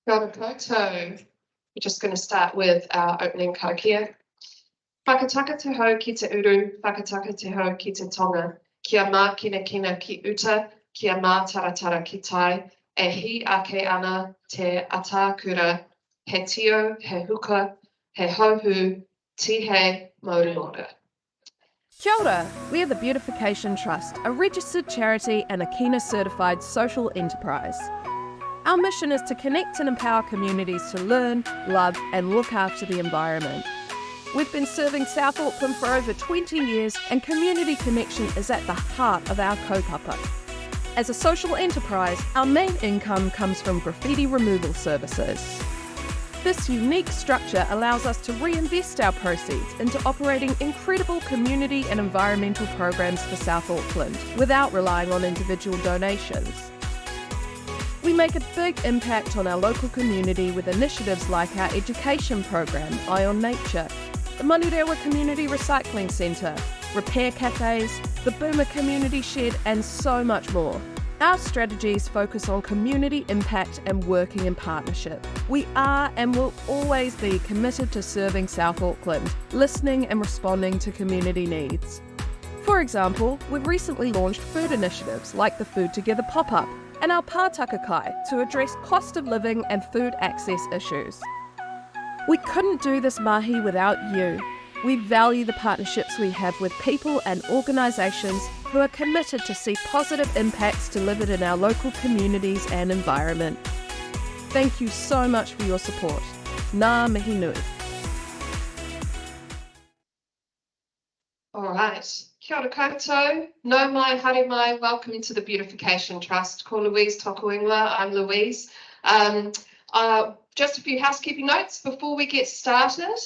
Kia ora koutou. We're just going to start with our opening karakia. Whakataka te hau ki te uru, whakataka te hau ki te tonga. Kia mā kina kina ki uta, kia mā taratara ki tai, e hi ake ana te atākura, he tio, he huka, he hauhu, tihe, mauri ora. Kia ora, we are the Beautification Trust, a registered charity and a Kina certified social enterprise. Our mission is to connect and empower communities to learn, love and look after the environment. We've been serving South Auckland for over 20 years and community connection is at the heart of our kaupapa. As a social enterprise, our main income comes from graffiti removal services. This unique structure allows us to reinvest our proceeds into operating incredible community and environmental programs for South Auckland without relying on individual donations. We make a big impact on our local community with initiatives like our education program, Eye on Nature, the Manurewa Community Recycling Centre, repair cafes, the Boomer Community Shed and so much more. Our strategies focus on community impact and working in partnership. We are and will always be committed to serving South Auckland, listening and responding to community needs. For example, we've recently launched food initiatives like the Food Together pop-up and our pātaka kai to address cost of living and food access issues. We couldn't do this mahi without you. We value the partnerships we have with people and organisations who are committed to see positive impacts delivered in our local communities and environment. Thank you so much for your support. Ngā mihi nui. All right. Kia ora koutou. No mai, haere mai. Welcome to the Beautification Trust. Ko Louise toku ingoa. I'm Louise. Just a few housekeeping notes before we get started.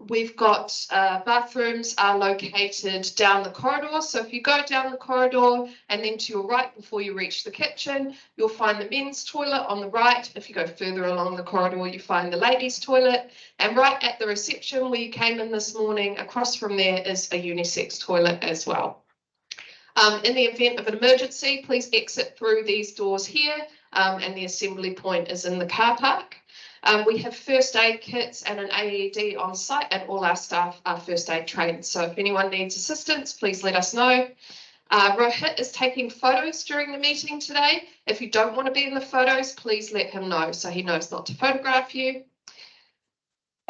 We've got bathrooms are located down the corridor. So if you go down the corridor and then to your right before you reach the kitchen, you'll find the men's toilet on the right. If you go further along the corridor, you find the ladies' toilet. And right at the reception where you came in this morning, across from there is a unisex toilet as well. In the event of an emergency, please exit through these doors here, and the assembly point is in the car park. We have first aid kits and an AED on site and all our staff are first aid trained. So if anyone needs assistance, please let us know. Rohit is taking photos during the meeting today. If you don't want to be in the photos, please let him know so he knows not to photograph you.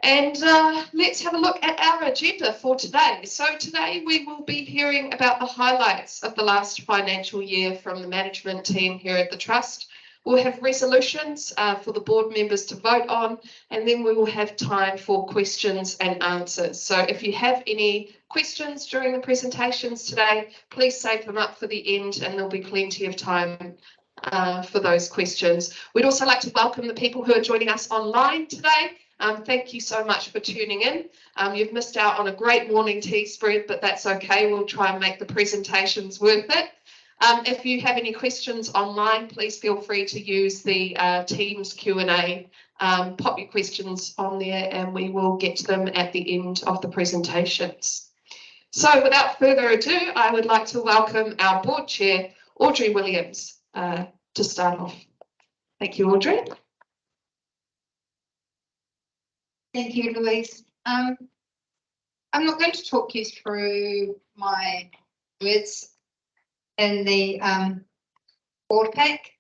And let's have a look at our agenda for today. So today we will be hearing about the highlights of the last financial year from the management team here at the Trust. We'll have resolutions for the board members to vote on, and then we will have time for questions and answers. So if you have any questions during the presentations today, please save them up for the end and there'll be plenty of time for those questions. We'd also like to welcome the people who are joining us online today. Thank you so much for tuning in. You've missed out on a great morning tea spread, but that's okay. We'll try and make the presentations worth it. If you have any questions online, please feel free to use the Teams Q&A. Pop your questions on there and we will get to them at the end of the presentations. So without further ado, I would like to welcome our board chair, Audrey Williams, to start off. Thank you, Audrey. Thank you, Louise. I'm not going to talk you through my words in the board pack.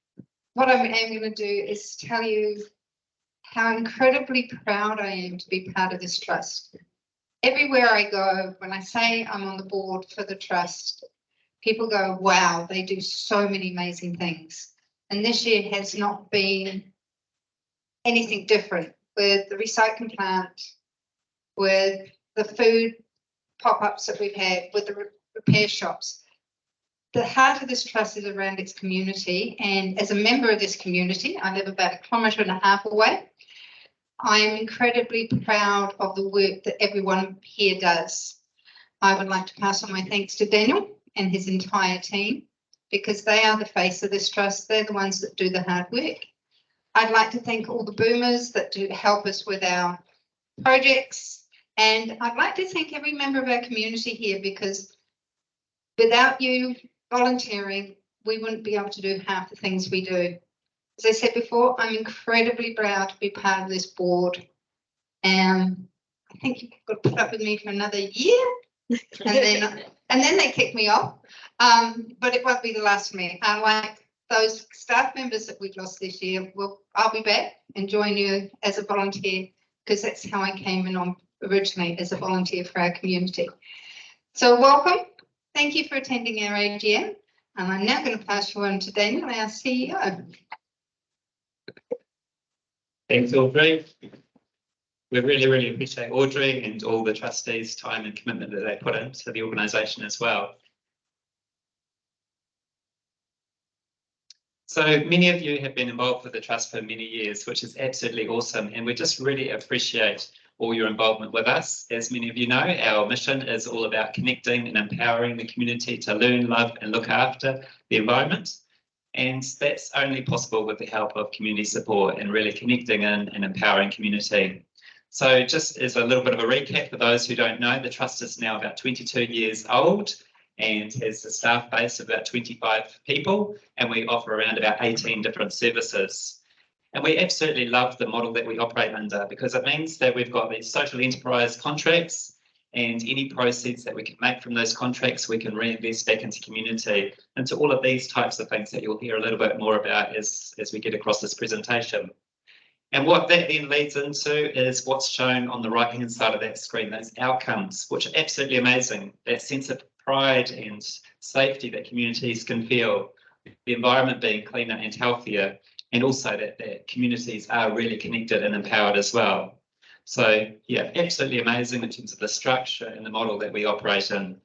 What I am going to do is tell you how incredibly proud I am to be part of this trust. Everywhere I go, when I say I'm on the board for the trust, people go, wow, they do so many amazing things. And this year has not been anything different with the recycling plant, with the food pop-ups that we've had, with the repair shops. The heart of this trust is around its community, and as a member of this community, I live about 1.5 kilometres away. I am incredibly proud of the work that everyone here does. I would like to pass on my thanks to Daniel and his entire team because they are the face of this trust. They're the ones that do the hard work. I'd like to thank all the boomers that do help us with our projects, and I'd like to thank every member of our community here because without you volunteering, we wouldn't be able to do half the things we do. as I said before, I'm incredibly proud to be part of this board. And I think you've got to put up with me for another year, and then they kick me off. But it won't be the last for me. Like those staff members that we've lost this year, I'll be back and join you as a volunteer, because that's how I came in on originally, as a volunteer for our community. So welcome. Thank you for attending our AGM. And I'm now going to pass you on to Daniel, our CEO. Thanks, Audrey. We really appreciate Audrey and all the trustees' time and commitment that they put into the organisation as well. So many of you have been involved with the Trust for many years, which is absolutely awesome. And we just really appreciate all your involvement with us. As many of you know, our mission is all about connecting and empowering the community to learn, love and look after the environment. And that's only possible with the help of community support and really connecting in and empowering community. So just as a little bit of a recap for those who don't know, the Trust is now about 22 years old and has a staff base of about 25 people, and we offer around about 18 different services. And we absolutely love the model that we operate under, because it means that we've got these social enterprise contracts, and any proceeds that we can make from those contracts, we can reinvest back into community, into all of these types of things that you'll hear a little bit more about as we get across this presentation. And what that then leads into is what's shown on the right-hand side of that screen, those outcomes, which are absolutely amazing. That sense of pride and safety that communities can feel, the environment being cleaner and healthier, and also that communities are really connected and empowered as well. So yeah, absolutely amazing in terms of the structure and the model that we operate in.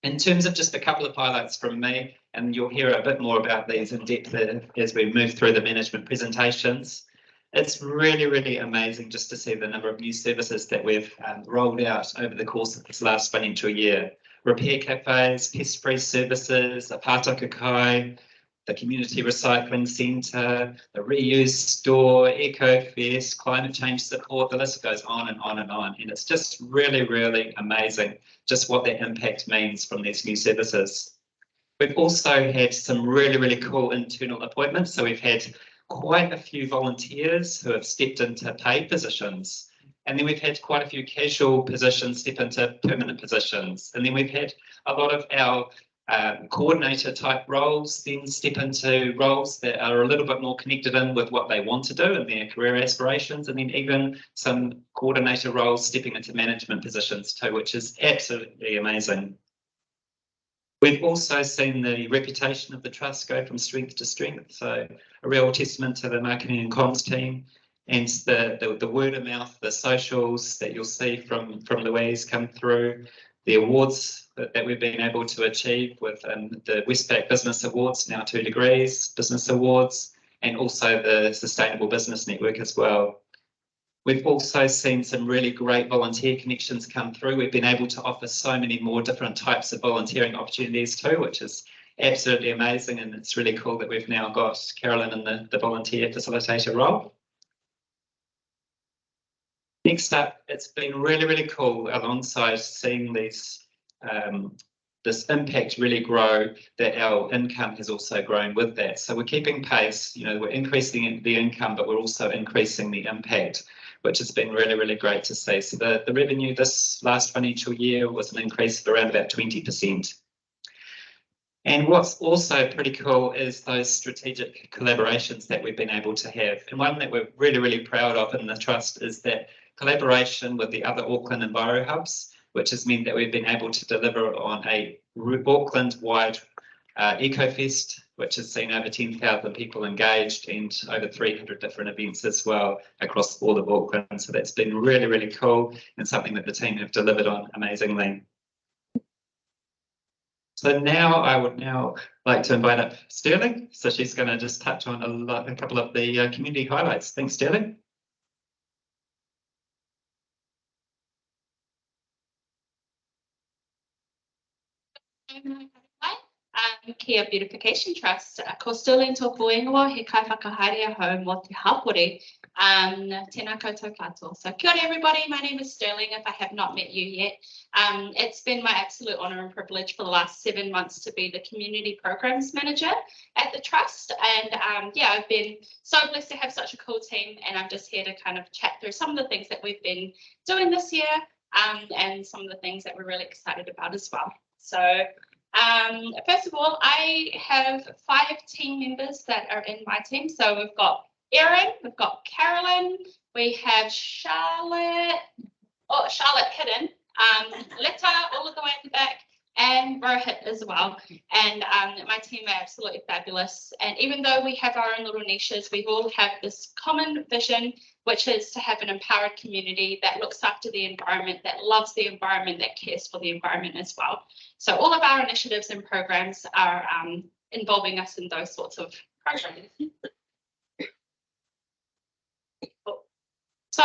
In terms of just a couple of highlights from me, and you'll hear a bit more about these in depth as we move through the management presentations. It's really amazing just to see the number of new services that we've rolled out over the course of this last financial year. Repair cafes, pest-free services, a pātaka kai, the community recycling centre, the reuse store, eco-fest, climate change support, the list goes on and on and on. And it's just really amazing just what that impact means from these new services. We've also had some really cool internal appointments. So we've had quite a few volunteers who have stepped into paid positions. And then we've had quite a few casual positions step into permanent positions. And then we've had a lot of our coordinator type roles then step into roles that are a little bit more connected in with what they want to do and their career aspirations, and then even some coordinator roles stepping into management positions too, which is absolutely amazing. We've also seen the reputation of the Trust go from strength to strength, so a real testament to the marketing and comms team, and the word of mouth, the socials that you'll see from Louise come through, the awards that we've been able to achieve with the Westpac Business Awards, now 2 Degrees Business Awards, and also the Sustainable Business Network as well. We've also seen some really great volunteer connections come through. We've been able to offer so many more different types of volunteering opportunities too, which is absolutely amazing. And it's really cool that we've now got Carolyn in the volunteer facilitator role. Next up, it's been really cool alongside seeing these this impact really grow, that our income has also grown with that. So we're keeping pace, you know, we're increasing the income, but we're also increasing the impact, which has been really great to see. So the revenue this last financial year was an increase of around about 20%. And what's also pretty cool is those strategic collaborations that we've been able to have. And one that we're really proud of in the Trust is that collaboration with the other Auckland Enviro hubs, which has meant that we've been able to deliver on a Auckland-wide EcoFest, which has seen over 10,000 people engaged and over 300 different events as well across all of Auckland. So that's been really cool and something that the team have delivered on amazingly. So now I would like to invite up Sterling. So she's going to just touch on a couple of the community highlights. Thanks, Sterling. Kia Beautification Trust. Ko Sterling tōku ingoa he kai whakahaere hau mō te hapori. Tēnā koutou katoa. So kia ora everybody, my name is Sterling if I have not met you yet. It's been my absolute honour and privilege for the last 7 months to be the Community Programs Manager at the Trust. And yeah, I've been so blessed to have such a cool team, and I'm just here to kind of chat through some of the things that we've been doing this year, and some of the things that we're really excited about as well. So first of all, I have 5 team members that are in my team. So we've got Erin, we've got Carolyn, we have Charlotte hidden, Letta all of the way at the back, and Rohit as well. And my team are absolutely fabulous. And even though we have our own little niches, we all have this common vision, which is to have an empowered community that looks after the environment, that loves the environment, that cares for the environment as well. So all of our initiatives and programs are involving us in those sorts of programs. So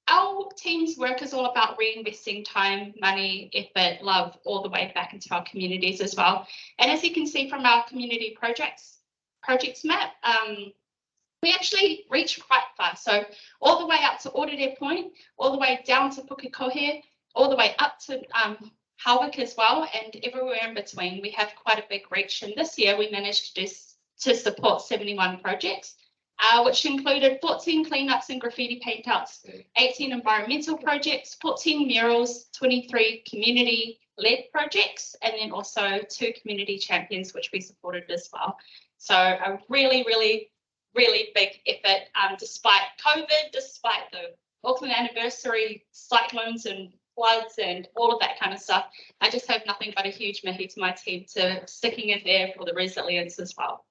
our team's work is all about reinvesting time, money, effort, love, all the way back into our communities as well. And as you can see from our community projects map, we actually reach quite far. So all the way up to Orere Point, all the way down to Pukekohe, all the way up to Hawick as well, and everywhere in between. We have quite a big reach. And this year we managed to support 71 projects, which included 14 cleanups and graffiti paintouts, 18 environmental projects, 14 murals, 23 community-led projects, and then also 2 community champions, which we supported as well. So a really, really, really big effort, despite COVID, despite the Auckland anniversary, cyclones and floods and all of that kind of stuff. I just have nothing but a huge mihi to my team to sticking in there for the resilience as well.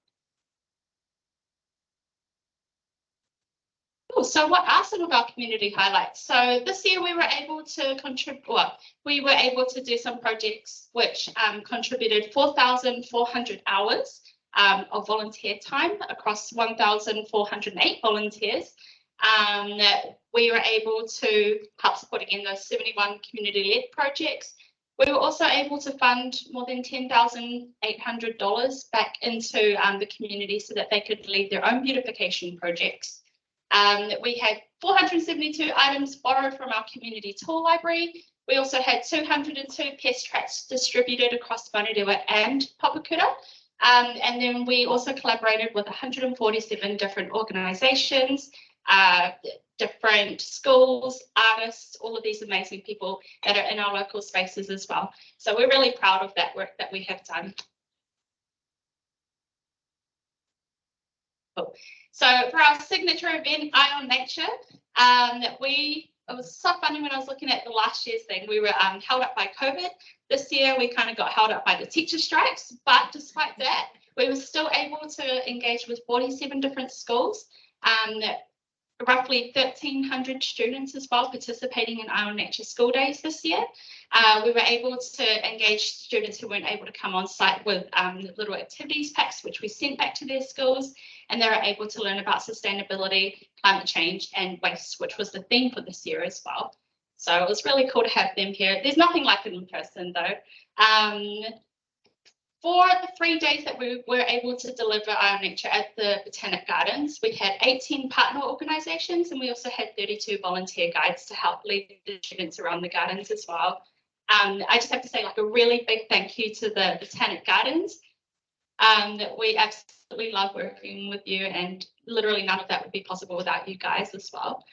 So what are some of our community highlights? So this year we were able to contribute, well, we were able to do some projects which contributed 4,400 hours of volunteer time across 1,408 volunteers. We were able to help support again those 71 community-led projects. We were also able to fund more than $10,800 back into the community so that they could lead their own beautification projects. We had 472 items borrowed from our community tool library. We also had 202 pest traps distributed across Manurewa and Papakura. And then we also collaborated with 147 different organisations, different schools, artists, all of these amazing people that are in our local spaces as well. So we're really proud of that work that we have done. Cool. So for our signature event, Eye on Nature, it was so funny when I was looking at the last year's thing. We were held up by COVID. This year we kind of got held up by the teacher strikes, but despite that, we were still able to engage with 47 different schools, roughly 1,300 students as well participating in Eye on Nature school days this year. We were able to engage students who weren't able to come on site with little activities packs, which we sent back to their schools, and they were able to learn about sustainability, climate change, and waste, which was the theme for this year as well. So it was really cool to have them here. There's nothing like it in person though. For the 3 days that we were able to deliver Eye on Nature at the Botanic Gardens, we had 18 partner organisations, and we also had 32 volunteer guides to help lead the students around the gardens as well. I just have to say, like, a really big thank you to the Botanic Gardens. We absolutely love working with you, and literally none of that would be possible without you guys as well.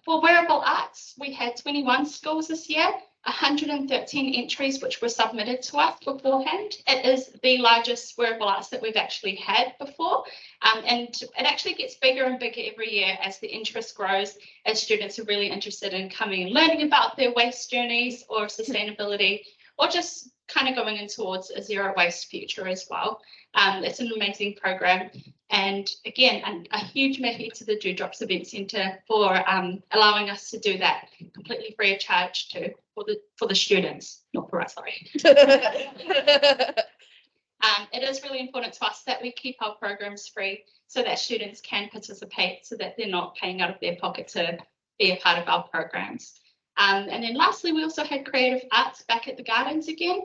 For wearable arts, we had 21 schools this year, 113 entries which were submitted to us beforehand. It is the largest wearable arts that we've actually had before, and it actually gets bigger and bigger every year as the interest grows, as students are really interested in coming and learning about their waste journeys or sustainability, or just kind of going in towards a zero waste future as well. It's an amazing program. And again, a huge mihi to the Dewdrops Event Centre for allowing us to do that completely free of charge for the students, not for us, sorry. It is really important to us that we keep our programs free so that students can participate, so that they're not paying out of their pocket to be a part of our programs. And then lastly, we also had creative arts back at the gardens again.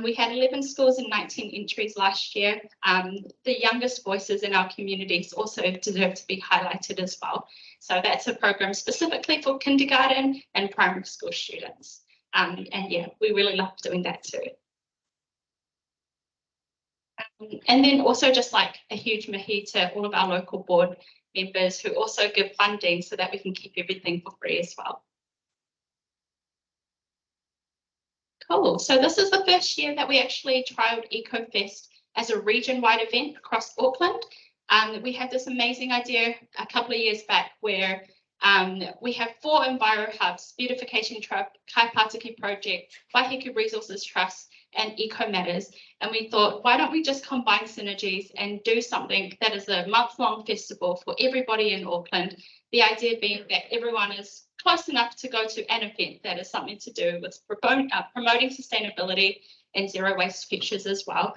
We had 11 scores and 19 entries last year. The youngest voices in our communities also deserve to be highlighted as well. So that's a program specifically for kindergarten and primary school students. And yeah, we really love doing that too. And then also just like a huge mihi to all of our local board members who also give funding so that we can keep everything for free as well. Cool. So this is the first year that we actually trialed EcoFest as a region-wide event across Auckland. We had this amazing idea a couple of years back where we have 4 enviro hubs: Beautification Trust, Kaipatiki Project, Waihiku Resources Trust, and Eco Matters. And we thought, why don't we just combine synergies and do something that is a month-long festival for everybody in Auckland? The idea being that everyone is close enough to go to an event that is something to do with promoting sustainability and zero waste futures as well.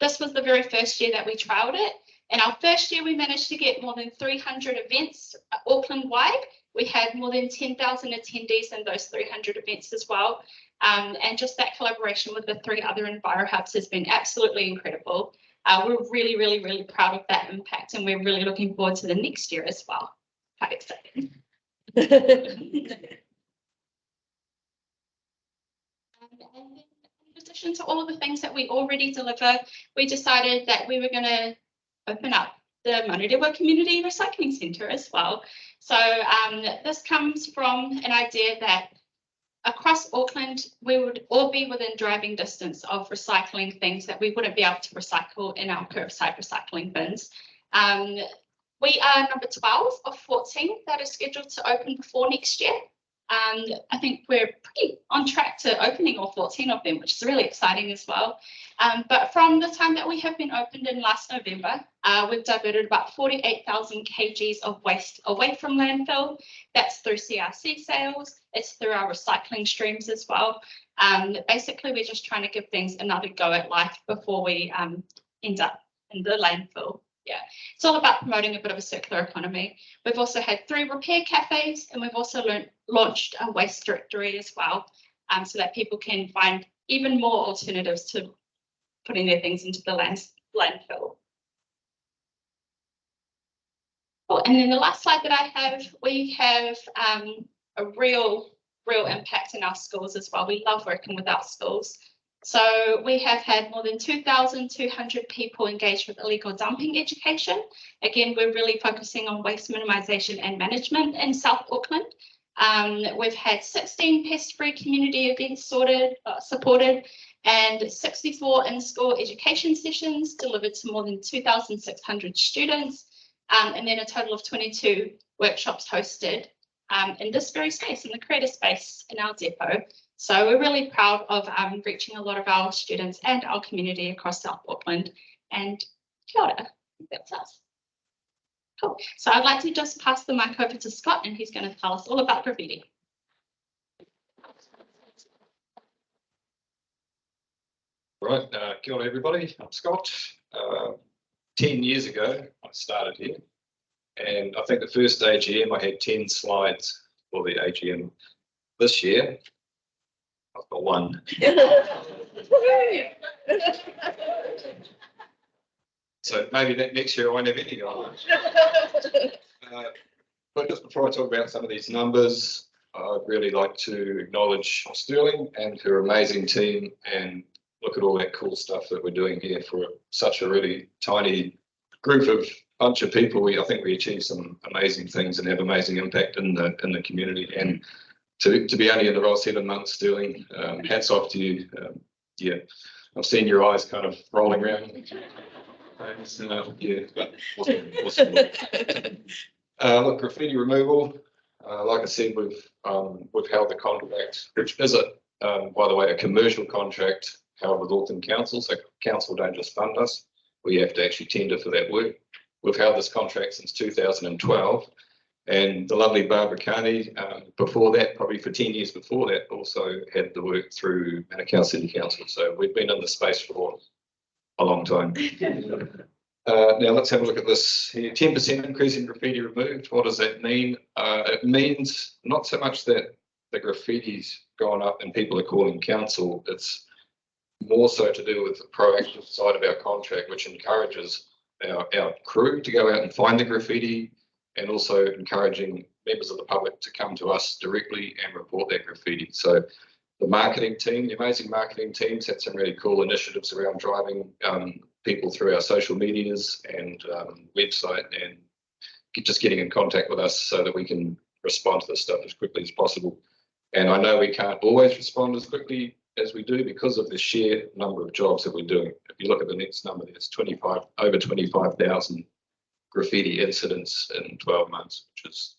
This was the very first year that we trialled it. And our first year, we managed to get more than 300 events Auckland-wide. We had more than 10,000 attendees in those 300 events as well. And just that collaboration with the 3 other enviro hubs has been absolutely incredible. We're really, really, really proud of that impact, and we're really looking forward to the next year as well. Quite exciting. And then in addition to all of the things that we already deliver, we decided that we were going to open up the Manurewa Community Recycling Centre as well. So this comes from an idea that across Auckland, we would all be within driving distance of recycling things that we wouldn't be able to recycle in our curbside recycling bins. We are number 12 of 14 that is scheduled to open before next year. I think we're pretty on track to opening all 14 of them, which is really exciting as well. But from the time that we have been opened in last November, we've diverted about 48,000 kgs of waste away from landfill. That's through CRC sales. It's through our recycling streams as well. Basically, we're just trying to give things another go at life before we end up in the landfill. Yeah, it's all about promoting a bit of a circular economy. We've also had 3 repair cafes, and we've also launched a waste directory as well, so that people can find even more alternatives to putting their things into the landfill. Oh, and then the last slide that I have, we have a real impact in our schools as well. We love working with our schools. So we have had more than 2,200 people engaged with illegal dumping education. Again, we're really focusing on waste minimisation and management in South Auckland. We've had 16 pest-free community events supported, and 64 in-school education sessions delivered to more than 2,600 students, and then a total of 22 workshops hosted in this very space, in the creator space in our depot. So we're really proud of reaching a lot of our students and our community across South Auckland. And kia ora, that's us. Cool. So I'd like to just pass the mic over to Scott, and he's going to tell us all about graffiti. Right, kia ora everybody, I'm Scott. 10 years ago, I started here, and I think the first AGM I had 10 slides for the AGM. This year, I've got 1. So maybe that next year I won't have any. But just before I talk about some of these numbers, I'd really like to acknowledge Sterling and her amazing team, and look at all that cool stuff that we're doing here for such a really tiny group of bunch of people. I think we achieve some amazing things and have amazing impact in the community. And to be only in the role 7 months, Sterling, hats off to you. Yeah, I've seen your eyes kind of rolling around. Yeah, but awesome. Look, graffiti removal. Like I said, we've held the contract, which is by the way, a commercial contract held with Auckland Council. So council don't just fund us; we have to actually tender for that work. We've held this contract since 2012. And the lovely Barbara Carney, before that, probably for 10 years before that, also had the work through Manukau City Council. So we've been in the space for a long time. Now let's have a look at this here. 10% increase in graffiti removed. What does that mean? It means not so much that the graffiti's gone up and people are calling council, it's more so to do with the proactive side of our contract, which encourages our crew to go out and find the graffiti, and also encouraging members of the public to come to us directly and report their graffiti. So the marketing team, the amazing marketing teams, had some really cool initiatives around driving people through our social medias and website, and just getting in contact with us so that we can respond to this stuff as quickly as possible. And I know we can't always respond as quickly as we do because of the sheer number of jobs that we're doing. If you look at the next number, there's over 25,000 graffiti incidents in 12 months, which is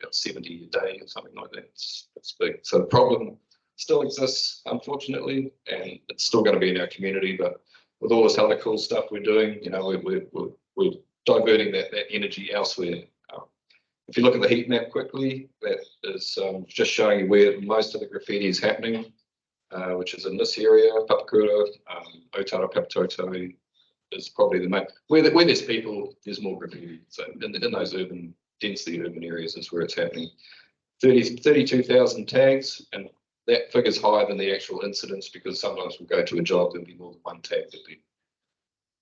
about 70 a day or something like that. It's big. So the problem still exists, unfortunately, and it's still going to be in our community. But with all this other cool stuff we're doing, you know, we're diverting that energy elsewhere. If you look at the heat map quickly, that is just showing you where most of the graffiti is happening, which is in this area. Papakura, Otara Papatoto is probably the main. Where there's people, there's more graffiti. So in those densely urban areas is where it's happening. 32,000 tags, and that figure's higher than the actual incidents because sometimes we'll go to a job, there'll be more than one tag, there'll be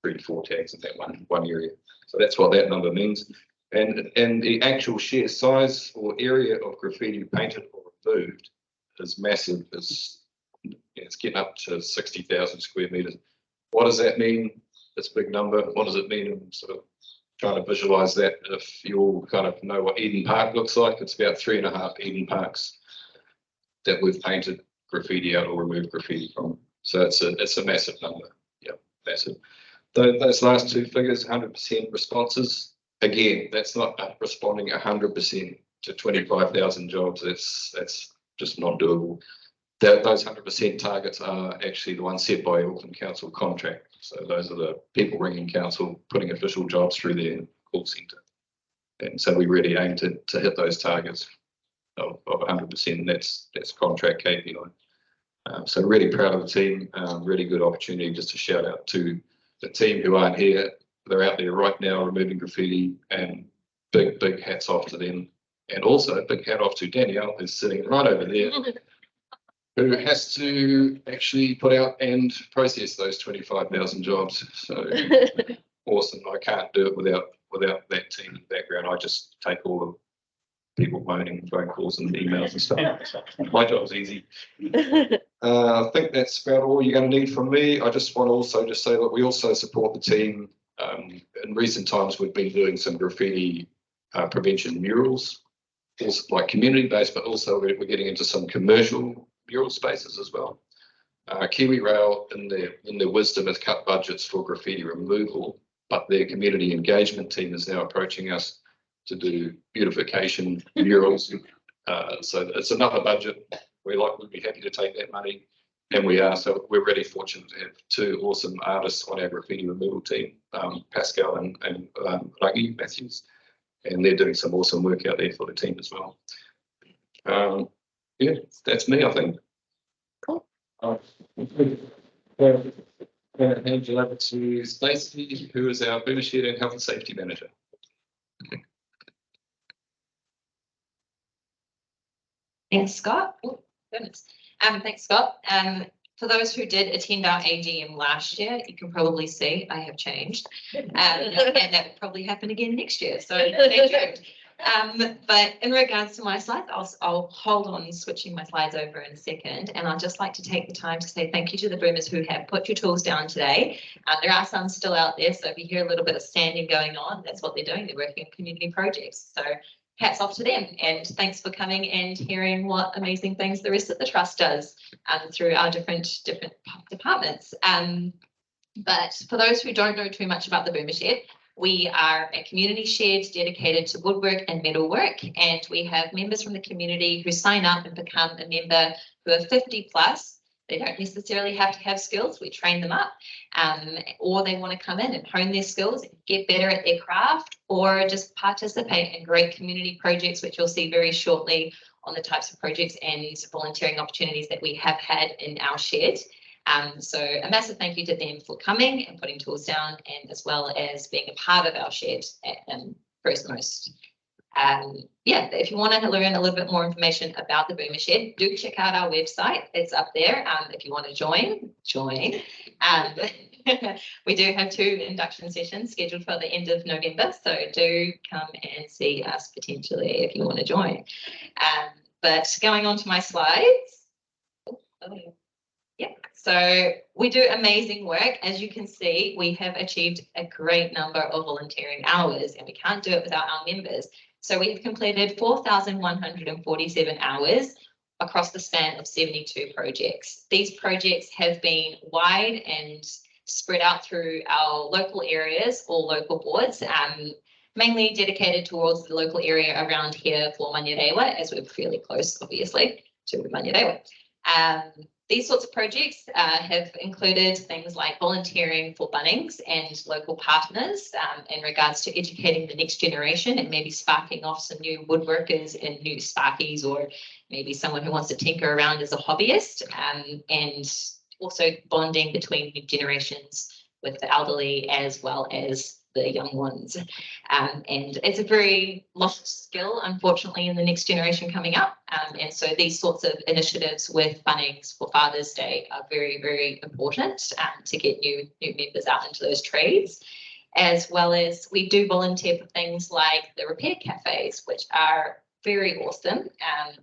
3 to 4 tags in that one area. So that's what that number means. And the actual sheer size or area of graffiti painted or removed is massive. It's getting up to 60,000 square meters. What does that mean? This big number. What does it mean? I'm sort of trying to visualize that. If you all kind of know what Eden Park looks like, it's about 3.5 Eden Parks that we've painted graffiti out or removed graffiti from. So it's a massive number. Yeah, massive. Those last 2 figures, 100% responses. Again, that's not responding 100% to 25,000 jobs. That's just not doable. Those 100% targets are actually the ones set by Auckland Council contract. So those are the people ringing council, putting official jobs through their call centre. And so we really aim to hit those targets of 100%, and that's contract KPI. So really proud of the team. Really good opportunity just to shout out to the team who aren't here. They're out there right now removing graffiti, and big hats off to them. And also a big hat off to Danielle, who's sitting right over there, who has to actually put out and process those 25,000 jobs. So awesome. I can't do it without that team in the background. I just take all the people moaning, phone calls and emails and stuff. My job's easy. I think that's about all you're going to need from me. I just want to also just say that we also support the team. In recent times, we've been doing some graffiti prevention murals, also like community-based, but also we're getting into some commercial mural spaces as well. Kiwi Rail, in their wisdom, has cut budgets for graffiti removal, but their community engagement team is now approaching us to do beautification murals. So it's another budget. We'd be happy to take that money, and we are. So we're really fortunate to have 2 awesome artists on our graffiti removal team, Pascal and Ragi Matthews, and they're doing some awesome work out there for the team as well. Yeah, that's me, I think. Cool. Hand you over to Stacey, who is our Boomer Shed and Health and Safety Manager. Thanks, Scott. Oh, goodness. Thanks, Scott. For those who did attend our AGM last year, you can probably see I have changed, and that will probably happen again next year. So stay tuned. But in regards to my slides, I'll hold on switching my slides over in a second, and I'd just like to take the time to say thank you to the boomers who have put your tools down today. There are some still out there, so if you hear a little bit of standing going on, that's what they're doing. They're working on community projects. So hats off to them, and thanks for coming and hearing what amazing things the rest of the trust does through our different departments. But for those who don't know too much about the Boomer Shed, we are a community shed dedicated to woodwork and metalwork, and we have members from the community who sign up and become a member who are 50 plus. They don't necessarily have to have skills. We train them up, or they want to come in and hone their skills and get better at their craft, or just participate in great community projects, which you'll see very shortly on the types of projects and volunteering opportunities that we have had in our shed. So a massive thank you to them for coming and putting tools down, and as well as being a part of our shed at first most. Yeah, if you want to learn a little bit more information about the Boomer Shed, do check out our website. It's up there. If you want to join. We do have 2 induction sessions scheduled for the end of November, so do come and see us potentially if you want to join. But going on to my slides. Yeah, so we do amazing work. As you can see, we have achieved a great number of volunteering hours, and we can't do it without our members. So we have completed 4,147 hours across the span of 72 projects. These projects have been wide and spread out through our local areas or local boards, mainly dedicated towards the local area around here for Manurewa, as we're fairly close, obviously, to Manurewa. These sorts of projects have included things like volunteering for Bunnings and local partners in regards to educating the next generation and maybe sparking off some new woodworkers and new sparkies, or maybe someone who wants to tinker around as a hobbyist, and also bonding between new generations with the elderly as well as the young ones. And it's a very lost skill, unfortunately, in the next generation coming up. And so these sorts of initiatives with Bunnings for Father's Day are very, very important to get new members out into those trades. As well as we do volunteer for things like the repair cafes, which are very awesome.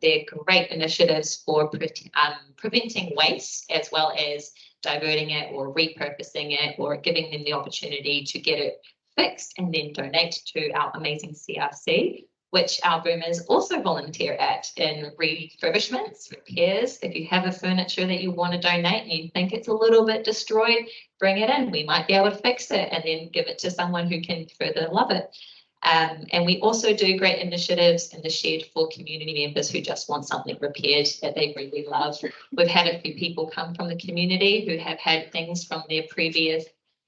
They're great initiatives for preventing waste, as well as diverting it or repurposing it, or giving them the opportunity to get it fixed and then donate to our amazing CRC, which our boomers also volunteer at in refurbishments, repairs. If you have a furniture that you want to donate and you think it's a little bit destroyed, bring it in. We might be able to fix it and then give it to someone who can further love it. And we also do great initiatives in the shed for community members who just want something repaired that they really love. We've had a few people come from the community who have had things from their previous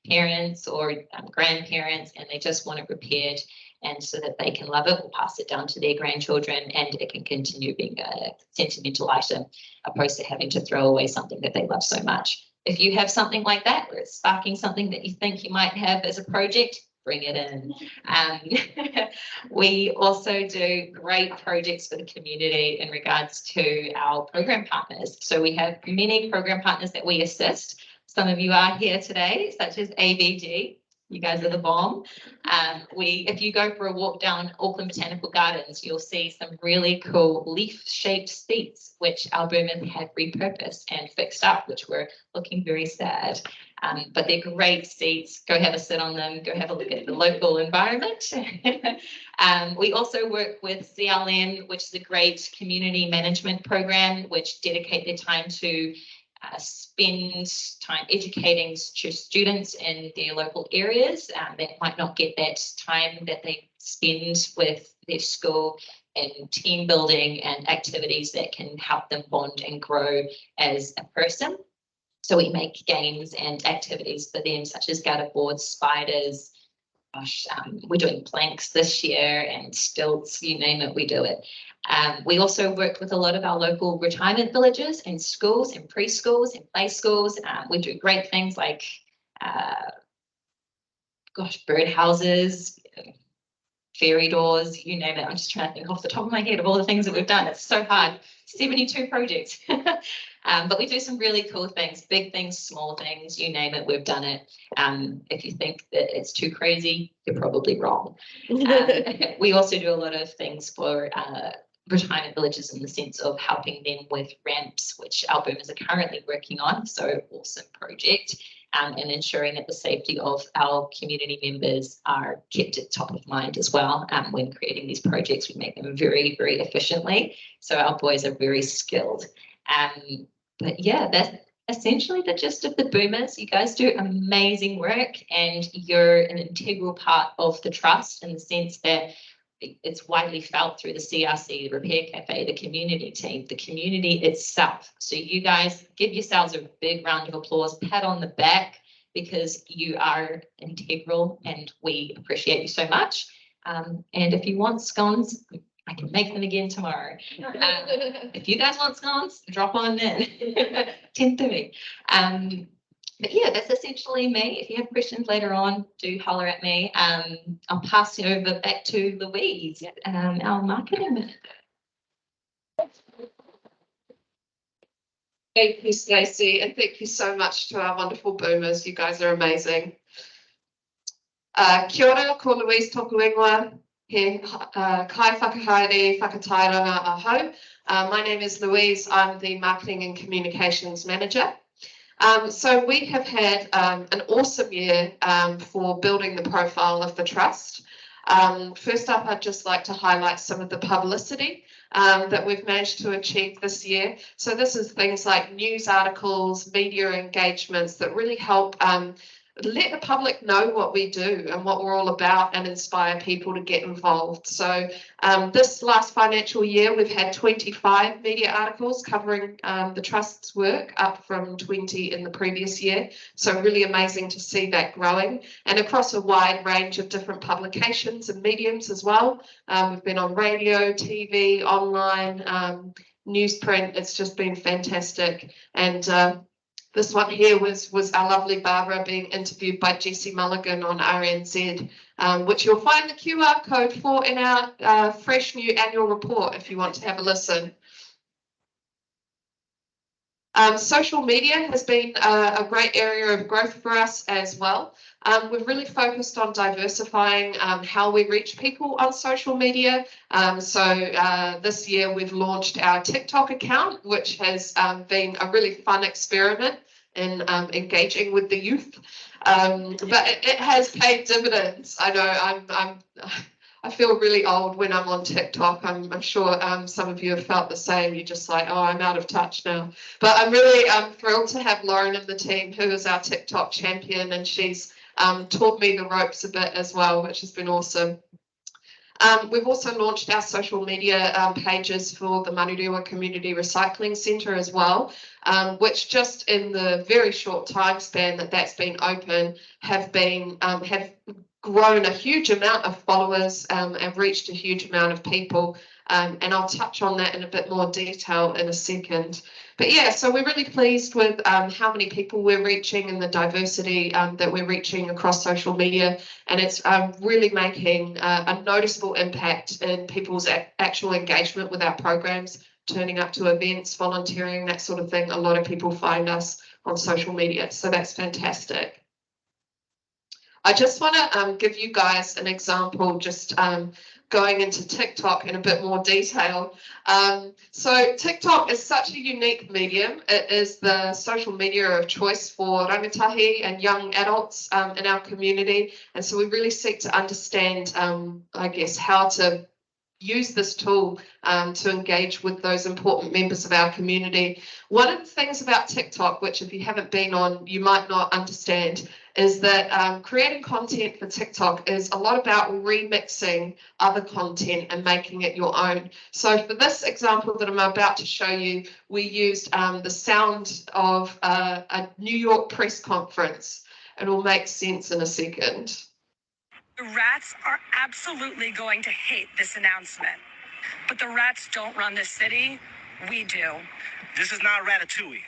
parents or grandparents, and they just want it repaired, and so that they can love it, we'll pass it down to their grandchildren, and it can continue being a sentimental item, opposed to having to throw away something that they love so much. If you have something like that, where it's sparking something that you think you might have as a project, bring it in. We also do great projects for the community in regards to our program partners. So we have many program partners that we assist. Some of you are here today, such as ABG. You guys are the bomb. If you go for a walk down Auckland Botanical Gardens, you'll see some really cool leaf-shaped seats, which our boomers had repurposed and fixed up, which were looking very sad. But they're great seats. Go have a sit on them. Go have a look at the local environment. We also work with CLM, which is a great community management program, which dedicate their time to spend time educating students in their local areas that might not get that time that they spend with their school, and team building and activities that can help them bond and grow as a person. So we make games and activities for them, such as gutter boards, spiders. Gosh, we're doing planks this year and stilts, you name it, we do it. We also work with a lot of our local retirement villages and schools and preschools and play schools. We do great things like, bird houses, fairy doors, you name it. I'm just trying to think off the top of my head of all the things that we've done. It's so hard. 72 projects. But we do some really cool things, big things, small things, you name it, we've done it. If you think that it's too crazy, you're probably wrong. We also do a lot of things for retirement villages in the sense of helping them with ramps, which our boomers are currently working on. So awesome project. And ensuring that the safety of our community members are kept at top of mind as well. When creating these projects, we make them very, very efficiently. So our boys are very skilled. But yeah, that's essentially the gist of the boomers. You guys do amazing work, and you're an integral part of the trust in the sense that it's widely felt through the CRC, the Repair Cafe, the community team, the community itself. So you guys give yourselves a big round of applause, pat on the back, because you are integral and we appreciate you so much. And if you want scones, I can make them again tomorrow. If you guys want scones, drop on in. 10:30. But yeah, that's essentially me. If you have questions later on, do holler at me. I'll pass it over back to Louise, our marketing manager. Thank you, Stacey, and thank you so much to our wonderful boomers. You guys are amazing. Kia ora, ko Louise toku ingoa. He kai whakahaere, whakatairanga aho. My name is Louise. I'm the Marketing and Communications Manager. So we have had an awesome year for building the profile of the Trust. First up, I'd just like to highlight some of the publicity that we've managed to achieve this year. So this is things like news articles, media engagements that really help let the public know what we do and what we're all about and inspire people to get involved. So this last financial year, we've had 25 media articles covering the Trust's work, up from 20 in the previous year. So really amazing to see that growing, and across a wide range of different publications and mediums as well. We've been on radio, TV, online, newsprint. It's just been fantastic. And this one here was our lovely Barbara being interviewed by Jessie Mulligan on RNZ, which you'll find the QR code for in our fresh new annual report if you want to have a listen. Social media has been a great area of growth for us as well. We've really focused on diversifying how we reach people on social media. So this year we've launched our TikTok account, which has been a really fun experiment in engaging with the youth. But it has paid dividends. I know I feel really old when I'm on TikTok. I'm sure some of you have felt the same. You're just like, oh, I'm out of touch now. But I'm really thrilled to have Lauren in the team, who is our TikTok champion, and she's taught me the ropes a bit as well, which has been awesome. We've also launched our social media pages for the Manurewa Community Recycling Centre as well, which just in the very short time span that that's been open have grown a huge amount of followers and reached a huge amount of people. And I'll touch on that in a bit more detail in a second. But yeah, so we're really pleased with how many people we're reaching and the diversity that we're reaching across social media. And it's really making a noticeable impact in people's actual engagement with our programs, turning up to events, volunteering, that sort of thing. A lot of people find us on social media, so that's fantastic. I just want to give you guys an example, just going into TikTok in a bit more detail. So TikTok is such a unique medium. It is the social media of choice for rangatahi and young adults in our community. And so we really seek to understand, I guess, how to use this tool to engage with those important members of our community. One of the things about TikTok, which if you haven't been on, you might not understand, is that creating content for TikTok is a lot about remixing other content and making it your own. So for this example that I'm about to show you, we used the sound of a New York press conference. It'll make sense in a second. The rats are absolutely going to hate this announcement. But the rats don't run this city. We do. This is not Ratatouille.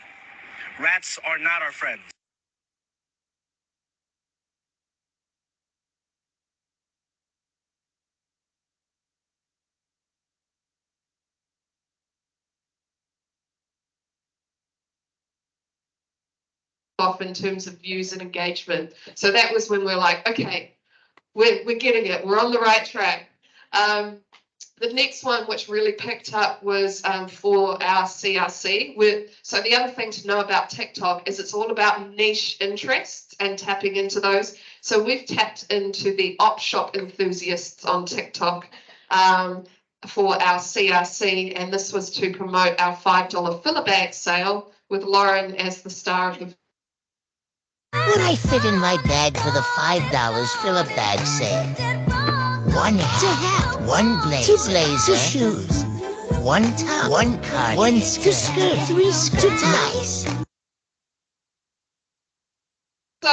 Rats are not our friends. Off in terms of views and engagement. So that was when we're like, okay, we're getting it. We're on the right track. The next one, which really picked up, was for our CRC. So the other thing to know about TikTok is it's all about niche interests and tapping into those. So we've tapped into the op shop enthusiasts on TikTok for our CRC, and this was to promote our $5 filler bag sale with Lauren as the star of the. Would I fit in my bag for the $5 filler bag sale? One hat, one blazer, two blazers, two shoes, one top, one card, one skirt, three ties. So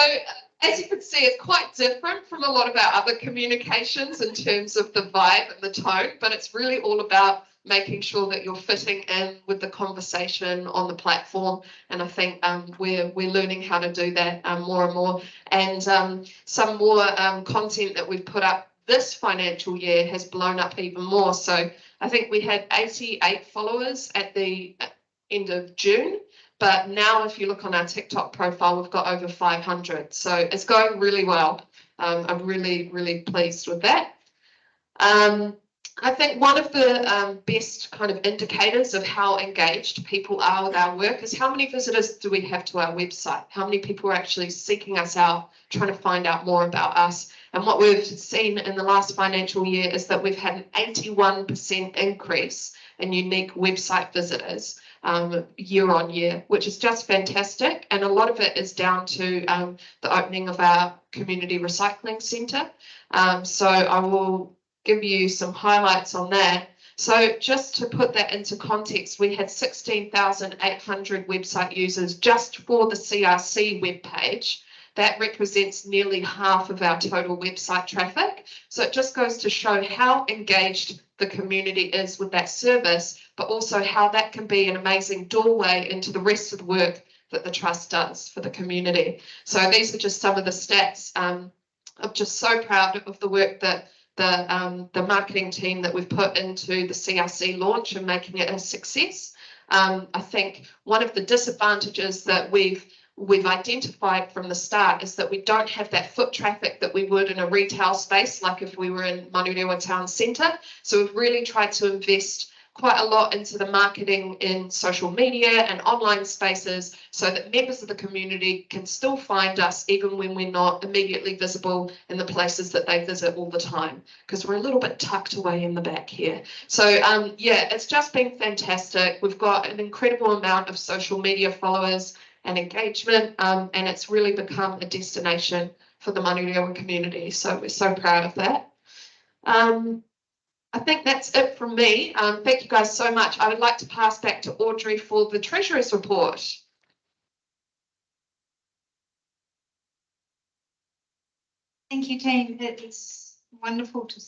as you can see, it's quite different from a lot of our other communications in terms of the vibe and the tone, but it's really all about making sure that you're fitting in with the conversation on the platform. And I think we're learning how to do that more and more. And some more content that we've put up this financial year has blown up even more. So I think we had 88 followers at the end of June. But now if you look on our TikTok profile, we've got over 500. So it's going really well. I'm really, really pleased with that. I think one of the best kind of indicators of how engaged people are with our work is how many visitors do we have to our website? How many people are actually seeking us out, trying to find out more about us? And what we've seen in the last financial year is that we've had an 81% increase in unique website visitors year on year, which is just fantastic. And a lot of it is down to the opening of our community recycling centre. So I will give you some highlights on that. So just to put that into context, we had 16,800 website users just for the CRC webpage. That represents nearly half of our total website traffic. So it just goes to show how engaged the community is with that service, but also how that can be an amazing doorway into the rest of the work that the Trust does for the community. So these are just some of the stats. I'm just so proud of the work that the marketing team that we've put into the CRC launch and making it a success. I think one of the disadvantages that we've identified from the start is that we don't have that foot traffic that we would in a retail space, like if we were in Manurewa Town Centre. So we've really tried to invest quite a lot into the marketing in social media and online spaces so that members of the community can still find us even when we're not immediately visible in the places that they visit all the time, because we're a little bit tucked away in the back here. So yeah, it's just been fantastic. We've got an incredible amount of social media followers and engagement, and it's really become a destination for the Manurewa community. So we're so proud of that. I think that's it from me. Thank you guys so much. I would like to pass back to Audrey for the Treasurer's report. Thank you, team. It's wonderful to,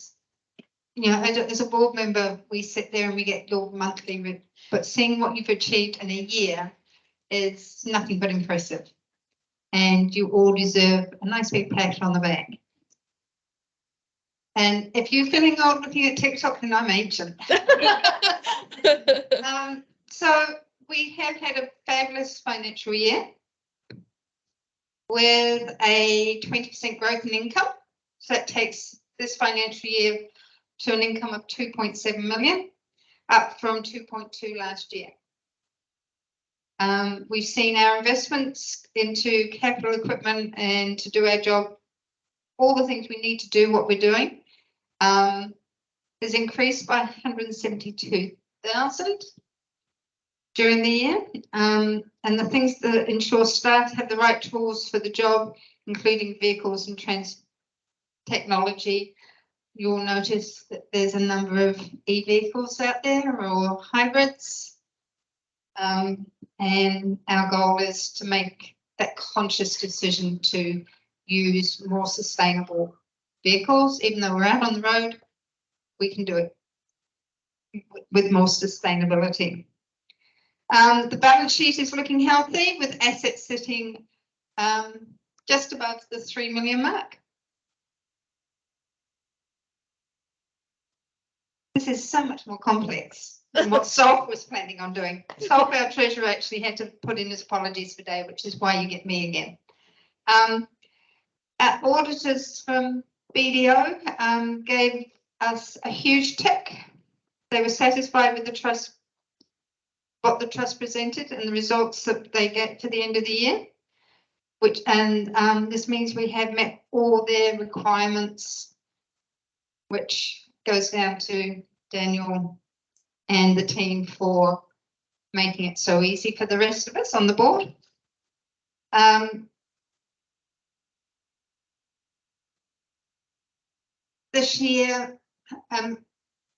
as a board member, we sit there and we get your monthly, but seeing what you've achieved in a year is nothing but impressive. And you all deserve a nice big pat on the back. And if you're feeling old looking at TikTok, then I'm ancient. So we have had a fabulous financial year with a 20% growth in income. So that takes this financial year to an income of 2.7 million, up from 2.2 last year. We've seen our investments into capital equipment and to do our job, all the things we need to do what we're doing, is increased by 172,000 during the year. And the things that ensure staff have the right tools for the job, including vehicles and technology. You'll notice that there's a number of e-vehicles out there or hybrids. And our goal is to make that conscious decision to use more sustainable vehicles. Even though we're out on the road, we can do it with more sustainability. The balance sheet is looking healthy with assets sitting just above the 3 million mark. This is so much more complex than what Solf was planning on doing. Solf, our treasurer, actually had to put in his apologies for today, which is why you get me again. Our auditors from BDO gave us a huge tick. They were satisfied with the trust, what the trust presented and the results that they get for the end of the year, this means we have met all their requirements, which goes down to Daniel and the team for making it so easy for the rest of us on the board. This year,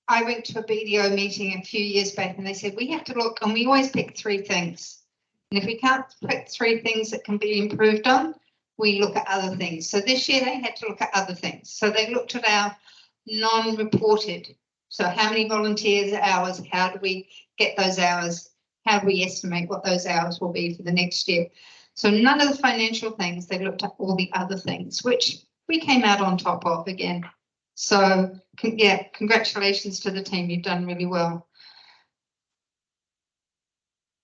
I went to a BDO meeting a few years back and they said, we have to look, and we always pick 3 things. And if we can't pick 3 things that can be improved on, we look at other things. So this year they had to look at other things. So they looked at our non-reported So how many volunteers hours, how do we get those hours? How do we estimate what those hours will be for the next year? So none of the financial things, they looked at all the other things, which we came out on top of again. So yeah, congratulations to the team, you've done really well.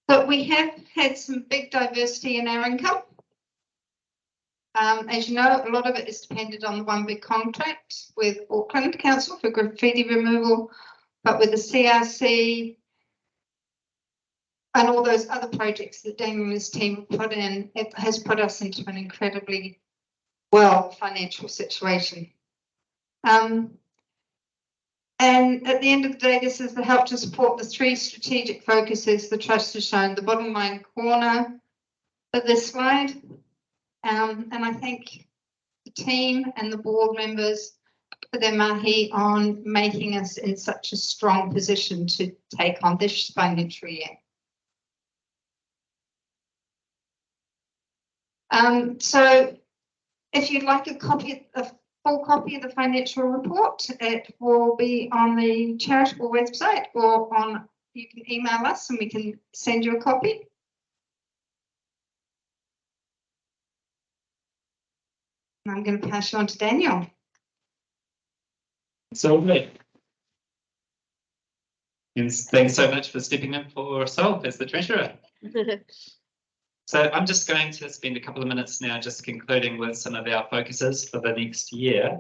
But we have had some big diversity in our income. As you know, a lot of it is dependent on the one big contract with Auckland Council for graffiti removal, but with the CRC and all those other projects that Damien and his team put in, it has put us into an incredibly well financial situation. And at the end of the day, this is the help to support the 3 strategic focuses the Trust has shown, the bottom line corner of this slide. And I thank the team and the board members for their mahi on making us in such a strong position to take on this financial year. So if you'd like a full copy of the financial report, it will be on the charitable website, or you can email us and we can send you a copy. And I'm going to pass you on to Daniel. So great. Yes, thanks so much for stepping in for Sol as the treasurer. So I'm just going to spend a couple of minutes now just concluding with some of our focuses for the next year.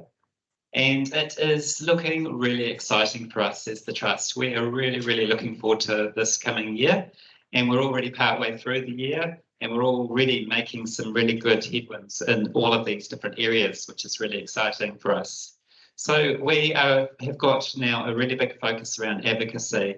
And it is looking really exciting for us as the Trust. We are really, really looking forward to this coming year. And we're already partway through the year, and we're already making some really good headwinds in all of these different areas, which is really exciting for us. So we have got now a really big focus around advocacy.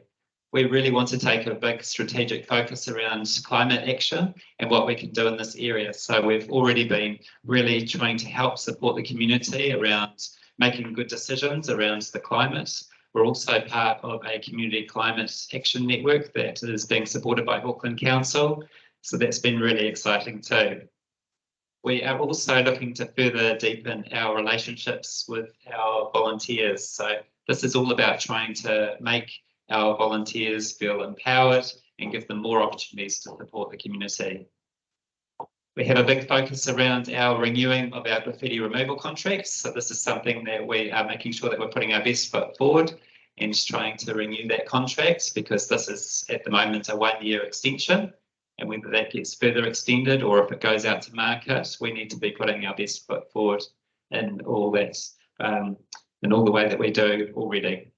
We really want to take a big strategic focus around climate action and what we can do in this area. So we've already been really trying to help support the community around making good decisions around the climate. We're also part of a community climate action network that is being supported by Auckland Council. So that's been really exciting too. We are also looking to further deepen our relationships with our volunteers. So this is all about trying to make our volunteers feel empowered and give them more opportunities to support the community. We have a big focus around our renewing of our graffiti removal contracts. So this is something that we are making sure that we're putting our best foot forward and just trying to renew that contract, because this is at the moment a 1-year extension. And whether that gets further extended or if it goes out to market, we need to be putting our best foot forward in all that, in all the way that we do already.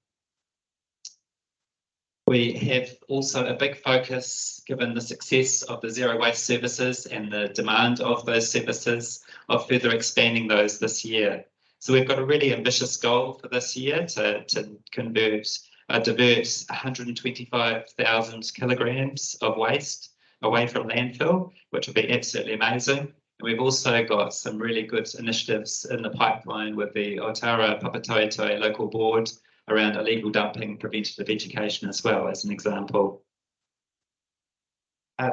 We have also a big focus, given the success of the zero waste services and the demand of those services, of further expanding those this year. So we've got a really ambitious goal for this year to divert 125,000 kilograms of waste away from landfill, which would be absolutely amazing. And we've also got some really good initiatives in the pipeline with the Otara Papatoetoe local board around illegal dumping, preventative education as well, as an example.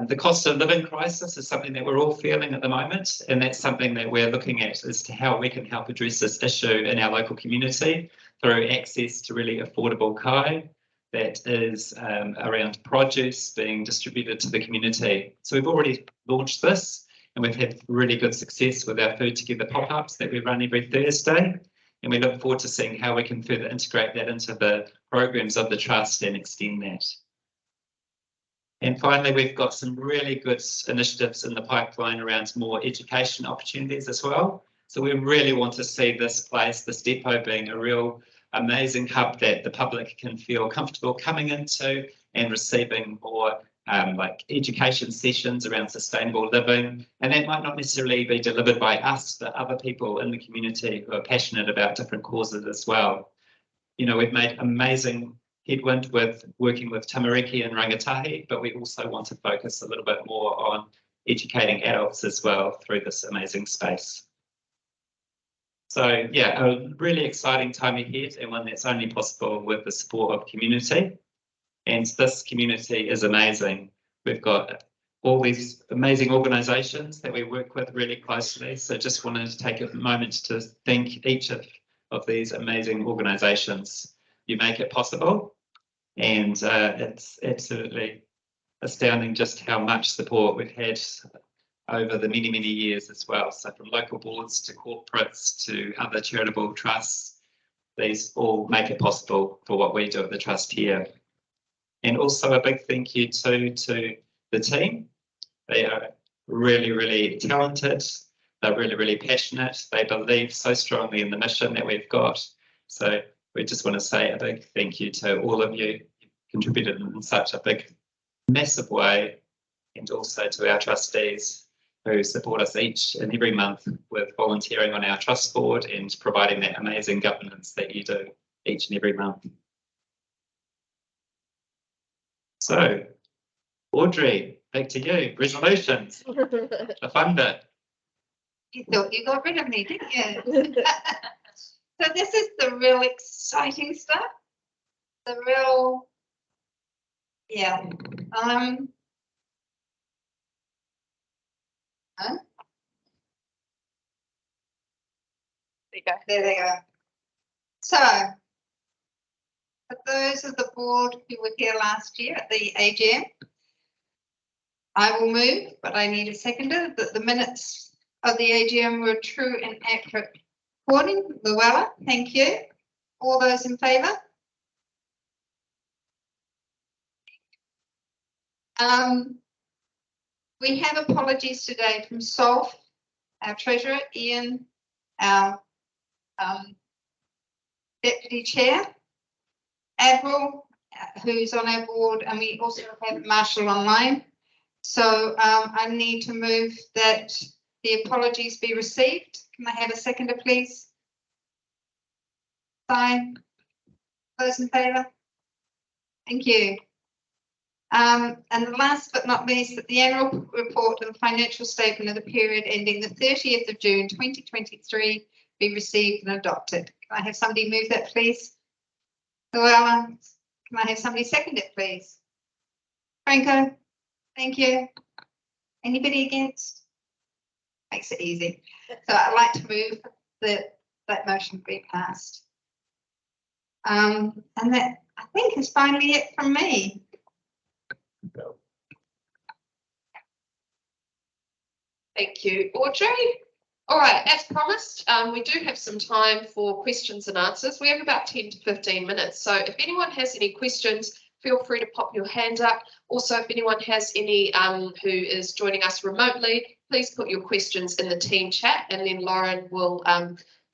The cost of living crisis is something that we're all feeling at the moment, and that's something that we're looking at as to how we can help address this issue in our local community through access to really affordable kai that is around produce being distributed to the community. So we've already launched this, and we've had really good success with our Food Together pop-ups that we run every Thursday. And we look forward to seeing how we can further integrate that into the programs of the Trust and extend that. And finally, we've got some really good initiatives in the pipeline around more education opportunities as well. So we really want to see this place, this depot, being a real amazing hub that the public can feel comfortable coming into and receiving more like education sessions around sustainable living. And that might not necessarily be delivered by us, but other people in the community who are passionate about different causes as well. You know, we've made amazing headwind with working with tamariki and rangatahi, but we also want to focus a little bit more on educating adults as well through this amazing space. So yeah, a really exciting time ahead, and one that's only possible with the support of community. And this community is amazing. We've got all these amazing organisations that we work with really closely. So just wanted to take a moment to thank each of these amazing organisations. you make it possible. And it's absolutely astounding just how much support we've had over the many, many years as well. So from local boards to corporates to other charitable trusts, these all make it possible for what we do at the trust here. And also a big thank you to the team. They are really, really talented. They're really, really passionate. They believe so strongly in the mission that we've got. So we just want to say a big thank you to all of you. You've contributed in such a big, massive way, and also to our trustees who support us each and every month with volunteering on our trust board and providing that amazing governance that you do each and every month. So, Audrey, back to you. Resolutions. The fun bit. You thought you got rid of me, didn't you? So this is the real exciting stuff. The real, yeah. Huh? There they go. So, for those of the board who were here last year at the AGM, I will move, but I need a seconder, that the minutes of the AGM were true and accurate recording. Luella, thank you. All those in favour? We have apologies today from Solf, our treasurer, Ian, our deputy chair, Admiral, who's on our board, and we also have Marshall online. So I need to move that the apologies be received. Can I have a seconder, please? Sign. Those in favour? Thank you. And the last but not least, that the annual report and financial statement of the period ending the 30th of June 2023 be received and adopted. Can I have somebody move that, please? Luella, can I have somebody second it, please? Franco, thank you. Anybody against? Makes it easy. So I'd like to move that motion be passed. And that, I think, is finally it from me. Thank you, Audrey. All right, as promised, we do have some time for questions and answers. We have about 10 to 15 minutes. So if anyone has any questions, feel free to pop your hand up. Also, if anyone has any who is joining us remotely, please put your questions in the team chat, and then Lauren will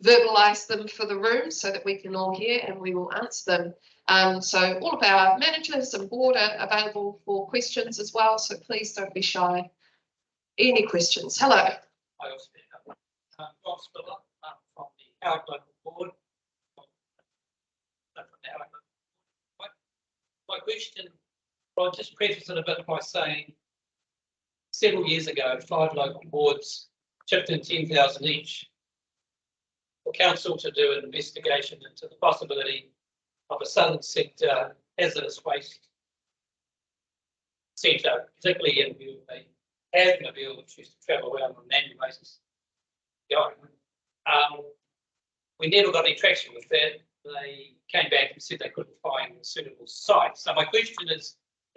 verbalise them for the room so that we can all hear, and we will answer them. So all of our managers and board are available for questions as well, so please don't be shy. Any questions? Hello. I also Rob Spiller from the Howard Local Board. My question, I'll just preface it a bit by saying several years ago, 5 local boards chipped in 10,000 each for council to do an investigation into the possibility of a southern sector hazardous waste centre, particularly in view of a Asmobile which used to travel around on an annual basis. We never got any traction with that. They came back and said they couldn't find a suitable site. So my question is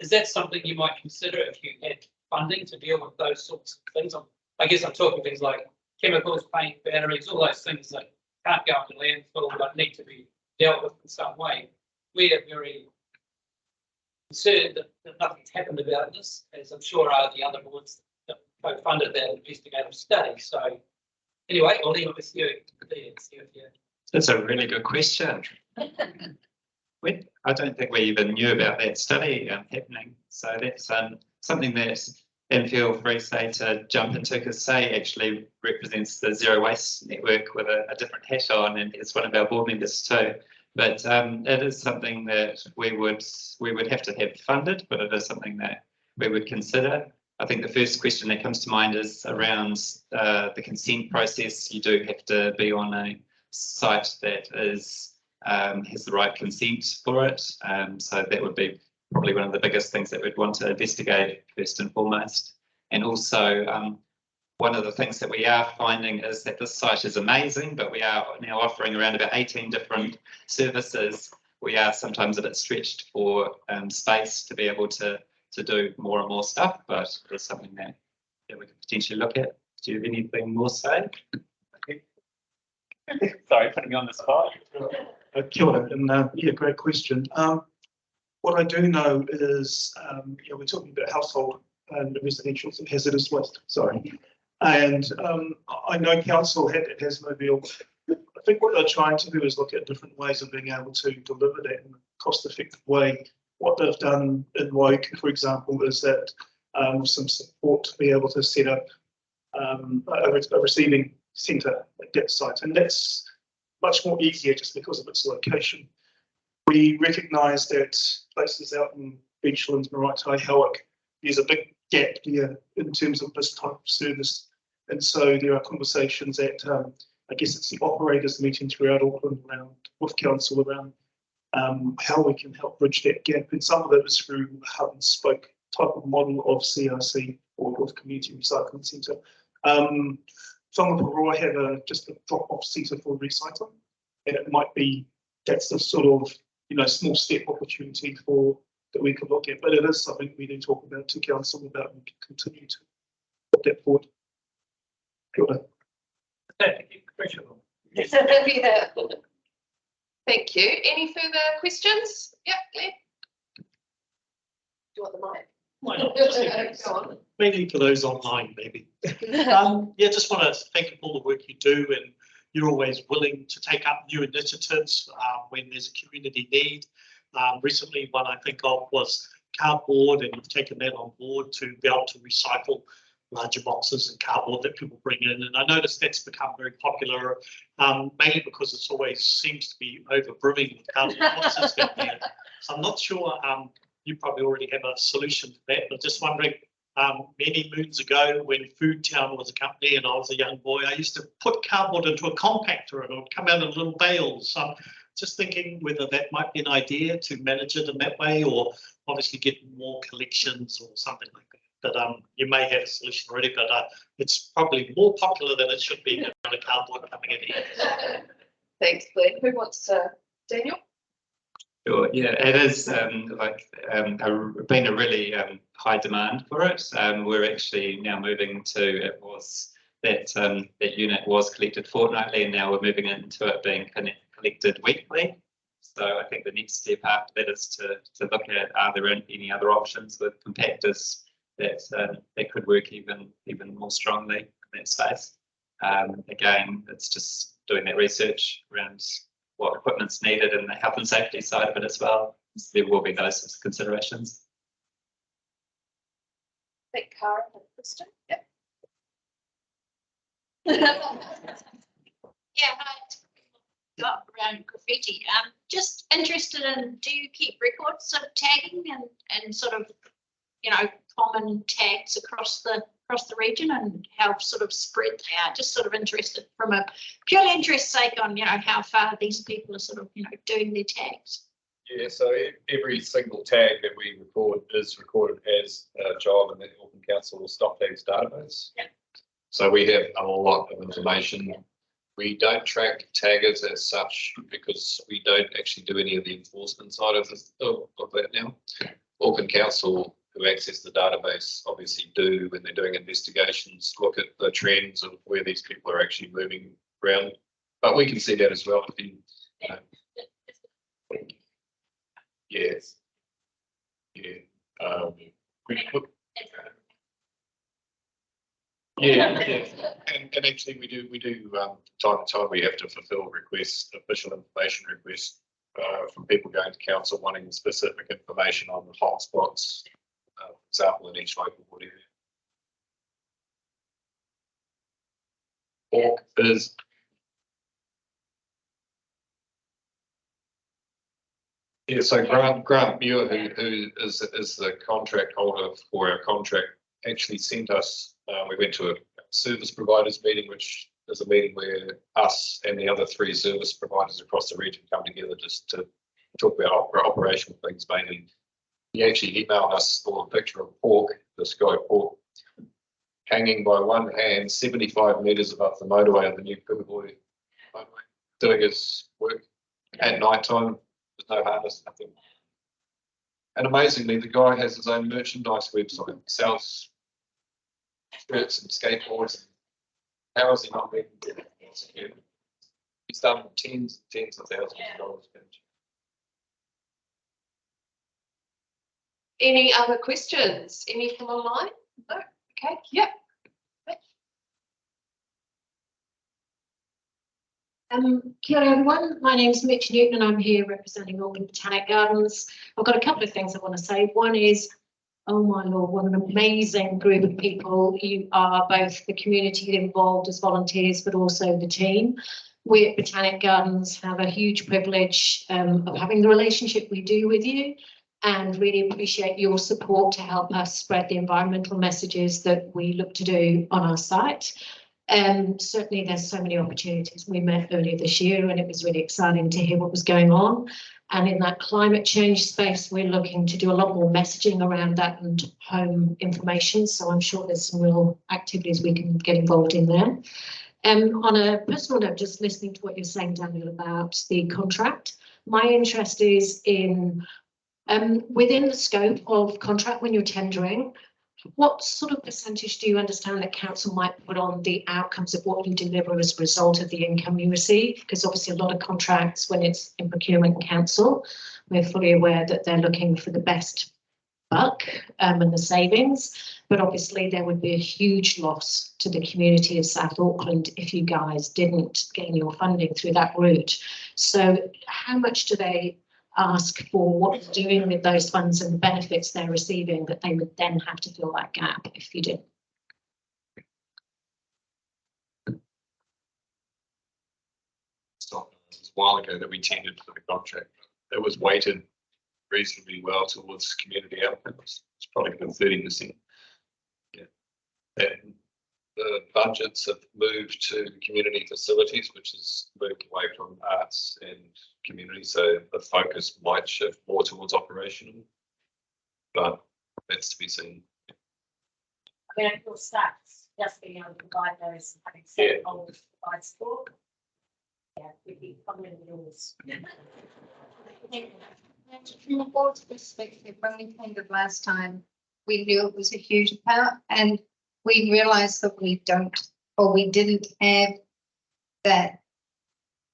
that something you might consider if you had funding to deal with those sorts of things? I guess I'm talking things like chemicals, paint, batteries, all those things that can't go into landfill but need to be dealt with in some way. We are very concerned that nothing's happened about this, as I'm sure are the other boards that co-funded that investigative study. So anyway, I'll leave it with you. That's a really good question. I don't think we even knew about that study happening. So that's something that, and feel free to jump into, because Say actually represents the Zero Waste Network with a different hat on, and is one of our board members too. But it is something that we would have to have funded, but it is something that we would consider. I think the first question that comes to mind is around the consent process. You do have to be on a site that is has the right consent for it. So that would be probably one of the biggest things that we'd want to investigate first and foremost. And also, one of the things that we are finding is that this site is amazing, but we are now offering around about 18 different services we are sometimes a bit stretched for space to be able to do more and more stuff, but it's something that we could potentially look at. Do you have anything more to say? Sorry, putting me on the spot. Kia ora, and yeah, great question. What I do know is, we're talking about household and residential hazardous waste. Sorry, and I know council has mobile. I think what they're trying to do is look at different ways of being able to deliver that in a cost-effective way. What they've done in Waika, for example, is that some support to be able to set up a receiving centre at that site, and that's much more easier just because of its location. We recognise that places out in Beachlands, Maraetai, Howick, there's a big gap there in terms of this type of service, and so there are conversations at I guess it's the operators meeting throughout Auckland around with council around how we can help bridge that gap, and some of it is through a hub and spoke type of model of CRC or with community recycling centre. Whangaparoa have just a drop-off centre for recycling, and it might be that's the sort of small step opportunity for that we could look at, but it is something we do talk about to council about and continue to put that forward. Kia ora. Yes. Yeah. Thank you. Any further questions? Yep, Glenn. Do you want the mic? Why not? Go on. Mainly for those online, maybe. Yeah, just want to thank you for all the work you do, and you're always willing to take up new initiatives when there's a community need. Recently, one I think of was cardboard, and you've taken that on board to be able to recycle larger boxes and cardboard that people bring in. And I noticed that's become very popular, mainly because it's always seems to be over brimming with cardboard boxes down there. So I'm not sure you probably already have a solution to that, but just wondering, many moons ago when Food Town was a company and I was a young boy, I used to put cardboard into a compactor and it would come out in little bales. So I'm just thinking whether that might be an idea to manage it in that way, or obviously get more collections or something like that. But you may have a solution already, but it's probably more popular than it should be than a cardboard coming in here. Thanks, Glenn. Who wants to? Daniel? Sure. Yeah, it is been a really high demand for it. We're actually now moving to that unit was collected fortnightly, and now we're moving into it being collected weekly. So I think the next step after that is to look at are there any other options with compactors that could work even more strongly in that space. Again, it's just doing that research around what equipment's needed and the health and safety side of it as well. So there will be those sorts of considerations. I think Cara and Kristen. Yep. Yeah, hi. Got around graffiti. Just interested in, do you keep records of tagging and sort of, common tags across the region and how sort of spread they are? Just sort of interested from a pure interest sake on, how far these people are sort of, doing their tags. Yeah, so every single tag that we record is recorded as a job in the Auckland Council Stock Tags database. Yeah. So we have a lot of information. We don't track taggers as such because we don't actually do any of the enforcement side of that now. Auckland Council, who access the database, obviously do when they're doing investigations, look at the trends of where these people are actually moving around. But we can see that as well. Yes. Yeah. Yeah. And actually we do time to time we have to fulfill requests, official information requests from people going to council wanting specific information on the hotspots, for example, in each local body. Orc is yeah, so Grant Muir, who is the contract holder for our contract, actually sent us, we went to a service providers meeting, which is a meeting where us and the other 3 service providers across the region come together just to talk about operational things mainly. He actually emailed us for a picture of pork, the sky pork, hanging by one hand 75 metres above the motorway of the new Pipaboy motorway, doing his work at night time. no harness, nothing. And amazingly, the guy has his own merchandise website, sells shirts and skateboards. How is he not making it? He's done tens of thousands of dollars. Any other questions? Any from online? No. Okay. Yep. Kia ora everyone, my name's Mitch Newton and I'm here representing Auckland Botanic Gardens. I've got a couple of things I want to say. One is, oh my lord, what an amazing group of people. You are both the community involved as volunteers, but also the team. We at Botanic Gardens have a huge privilege of having the relationship we do with you, and really appreciate your support to help us spread the environmental messages that we look to do on our site. Certainly there's so many opportunities. We met earlier this year and it was really exciting to hear what was going on. And in that climate change space, we're looking to do a lot more messaging around that and home information. So I'm sure there's some real activities we can get involved in there. On a personal note, just listening to what you're saying, Daniel, about the contract, my interest is in within the scope of contract when you're tendering, what sort of percentage do you understand that council might put on the outcomes of what you deliver as a result of the income you receive? Because obviously a lot of contracts, when it's in procurement and council, we're fully aware that they're looking for the best buck and the savings. But obviously there would be a huge loss to the community of South Auckland if you guys didn't gain your funding through that route. So how much do they ask for what you're doing with those funds and the benefits they're receiving, that they would then have to fill that gap if you did? It was a while ago that we tendered for the contract. It was weighted reasonably well towards community outcomes. It's probably been 30%. Yeah. And the budgets have moved to community facilities, which has moved away from arts and community. So the focus might shift more towards operational, but that's to be seen. I mean, your stats, just being able to provide those, having stakeholders to provide support. Yeah, we'd be following the rules. From a board's perspective, when we tendered last time, we knew it was a huge amount, and we realised that we didn't have that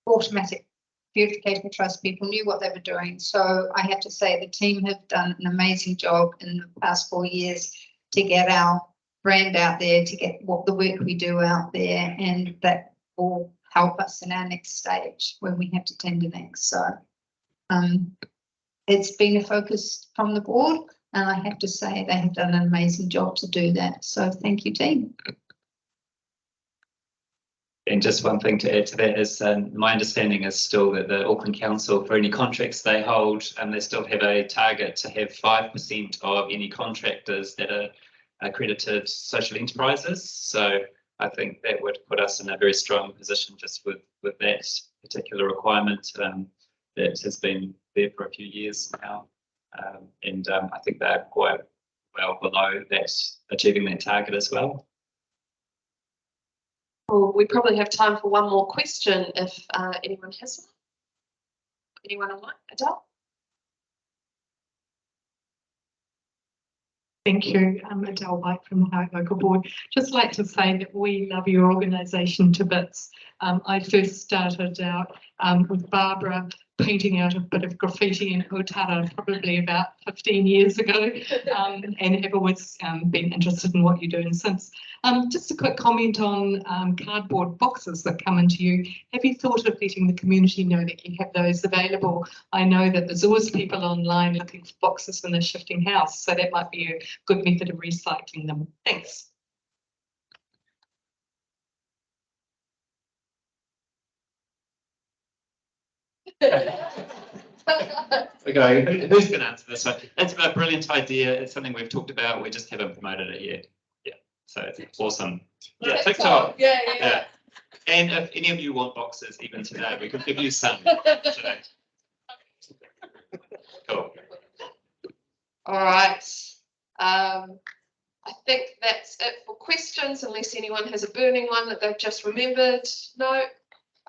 automatic Beautification Trust. People knew what they were doing. So I have to say the team have done an amazing job in the past 4 years to get our brand out there, to get what the work we do out there, and that will help us in our next stage when we have to tender next. So it's been a focus from the board, and I have to say they have done an amazing job to do that. So thank you, team. And just one thing to add to that is my understanding is still that the Auckland Council, for any contracts they hold, they still have a target to have 5% of any contractors that are accredited social enterprises. So I think that would put us in a very strong position just with that particular requirement that has been there for a few years now. And I think they're quite well below that, achieving that target as well. Well, we probably have time for one more question if anyone has one. Anyone online? Adele? Thank you, Adele White from the High Local Board. Just like to say that we love your organisation to bits. I first started out with Barbara painting out a bit of graffiti in Otara probably about 15 years ago, and have always been interested in what you're doing since. Just a quick comment on cardboard boxes that come into you. Have you thought of letting the community know that you have those available? I know that there's always people online looking for boxes when they're shifting house, so that might be a good method of recycling them. Thanks. Okay, who's going to answer this one? That's a brilliant idea. It's something we've talked about. We just haven't promoted it yet. Yeah, so it's awesome. Yeah, TikTok. Yeah. And if any of you want boxes, even today, we could give you some today. Cool. All right. I think that's it for questions, unless anyone has a burning one that they've just remembered. No.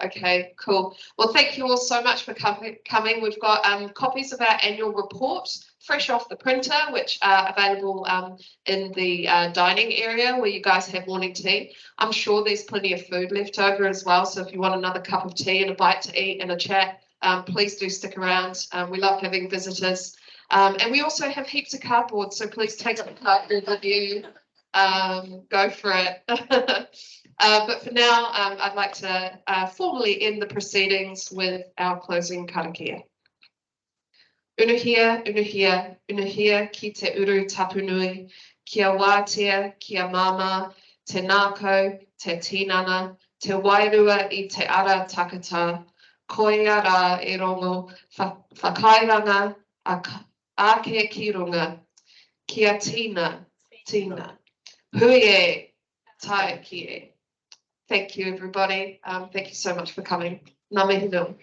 Okay, cool. Well, thank you all so much for coming. We've got copies of our annual report fresh off the printer, which are available in the dining area where you guys have morning tea. I'm sure there's plenty of food left over as well. So if you want another cup of tea and a bite to eat and a chat, please do stick around. We love having visitors. And we also have heaps of cardboard, so please take the cardboard with you. Go for it. But for now, I'd like to formally end the proceedings with our closing karakia. Unuhia, unuhia, unuhia ki te uru tapunui, kia wātea, kia mama, te nākau, te tinana, te wairua I te ara takata, koia rā e rongo, whakairanga, ake ki runga, kia tina, hui e, tae ki e. Thank you, everybody. Thank you so much for coming. Ngā mihi nui.